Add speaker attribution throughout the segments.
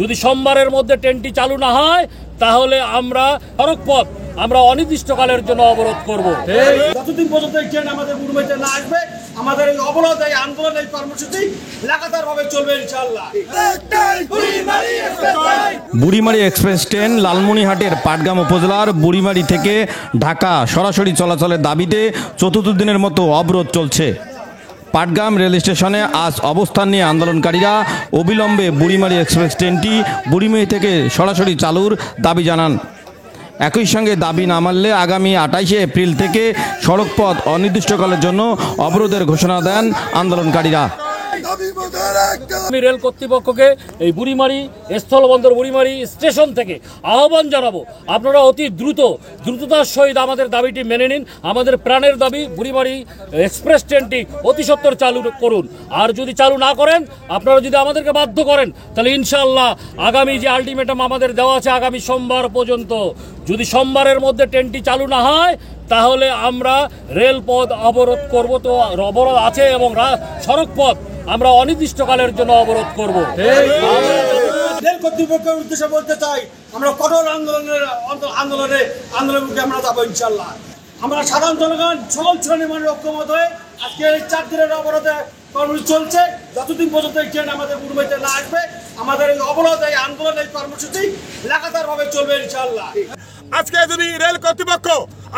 Speaker 1: যদি সোমবারের মধ্যে ট্রেনটি চালু না হয় তাহলে আমরা সড়কপথ আমরা অনির্দিষ্টকালের জন্য অবরোধ করব।
Speaker 2: যতদিন পর্যন্ত এই ট্রেন আমাদের বুড়িমারিতে না আসবে আমাদের এই অবরোধ, এই আন্দোলন, এই কর্মসূচি লাগাতারভাবে চলবে ইনশাআল্লাহ।
Speaker 3: বুড়িমারি এক্সপ্রেস ট্রেন লালমনিরহাটের পাটগ্রাম উপজেলার বুড়িমারি থেকে ঢাকা সরাসরি চলাচলের দাবিতে চতুর্থ দিনের মতো অবরোধ চলছে। পাটগ্রাম রেল স্টেশনে আজ অবস্থান নিয়ে আন্দোলনকারীরা অবিলম্বে বুড়িমারি এক্সপ্রেস ট্রেনটি বুড়িমারি থেকে সরাসরি চালুর দাবি জানান। একই সঙ্গে দাবি না মানলে আগামী 28শে এপ্রিল থেকে সড়কপথ অনির্দিষ্টকালের জন্য অবরোধের ঘোষণা দেন আন্দোলনকারীরা।
Speaker 1: আমি রেল কর্তৃপক্ষকে এই বুড়িমারি স্থলবন্দর বুড়িমারি স্টেশন থেকে আহ্বান জানাবো, আপনারা অতি দ্রুততার সহিত আমাদের দাবিটি মেনে নিন। আমাদের প্রাণের দাবি বুড়িমারি এক্সপ্রেস ট্রেনটি অতি সত্বর চালু করুন। আর যদি চালু না করেন, আপনারা যদি আমাদেরকে বাধ্য করেন, তাহলে ইনশাআল্লাহ আগামী যে আলটিমেটাম আমাদের দেওয়া আছে আগামী সোমবার পর্যন্ত, যদি সোমবারের মধ্যে ট্রেনটি চালু না হয় তাহলে আমরা রেলপথ অবরোধ করব। তো অবরোধ আছে এবং সড়কপথ আমরা অনির্দিষ্টকালের জন্য অবরোধ করব।
Speaker 2: রেল কর্তৃপক্ষের উদ্দেশ্যে বলতে চাই, আমরা কঠোর আন্দোলনে আমরা যাবো ইনশাআল্লাহ। আমরা সাধারণ জনগণ সকল শ্রেণীর মানুষ ঐক্যমত হয়ে আজকে এই 4 দিনের অবরোধে কর্মসূচি চলছে। যতদিন পর্যন্ত এই ট্রেন আমাদের বুড়িমারিতে না আসবে আমাদের এই অবরোধ, এই আন্দোলন, এই কর্মসূচি লাগাতারভাবে চলবে ইনশাআল্লাহ।
Speaker 4: আজকে যদি রেল কর্তৃপক্ষ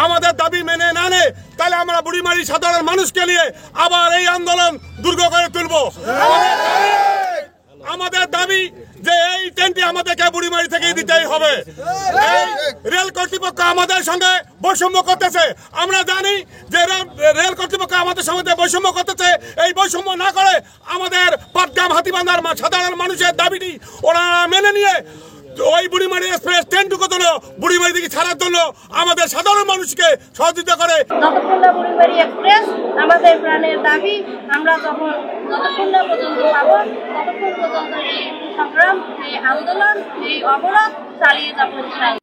Speaker 4: আমাদের দাবি মেনে না নেয় তাহলে আমরা বুড়িমারি সাধারণ মানুষকে নিয়ে আবার এই আন্দোলন দুর্গ করে তুলব। আমাদের দাবি যে এই ট্রেনটি আমাদেরকে বুড়িমারি থেকে দিতেই হবে। রেল কর্তৃপক্ষ আমাদের সঙ্গে বৈষম্য করতেছে। আমরা জানি যে রেল কর্তৃপক্ষ আমাদের সঙ্গে বৈষম্য করতেছে। এই বৈষম্য না করে আমাদের পাটগ্রাম হাতিবান্ধার সাধারণ মানুষের দাবিটি ওরা মেনে নিয়ে ওই বুড়িমারি এক্সপ্রেস ট্রেনটুকু জন্য বুড়িমারি থেকে ছাড়ার জন্য আমাদের সাধারণ মানুষকে সহযোগিতা করে।
Speaker 5: যতক্ষণ না বুড়িমারি এক্সপ্রেস আমাদের প্রাণের দাবি, আমরা যতক্ষণ না পর্যন্ত পাবো ততক্ষণ পর্যন্ত এই সংগ্রাম, এই আন্দোলন, এই অবরোধ চালিয়ে যাবো।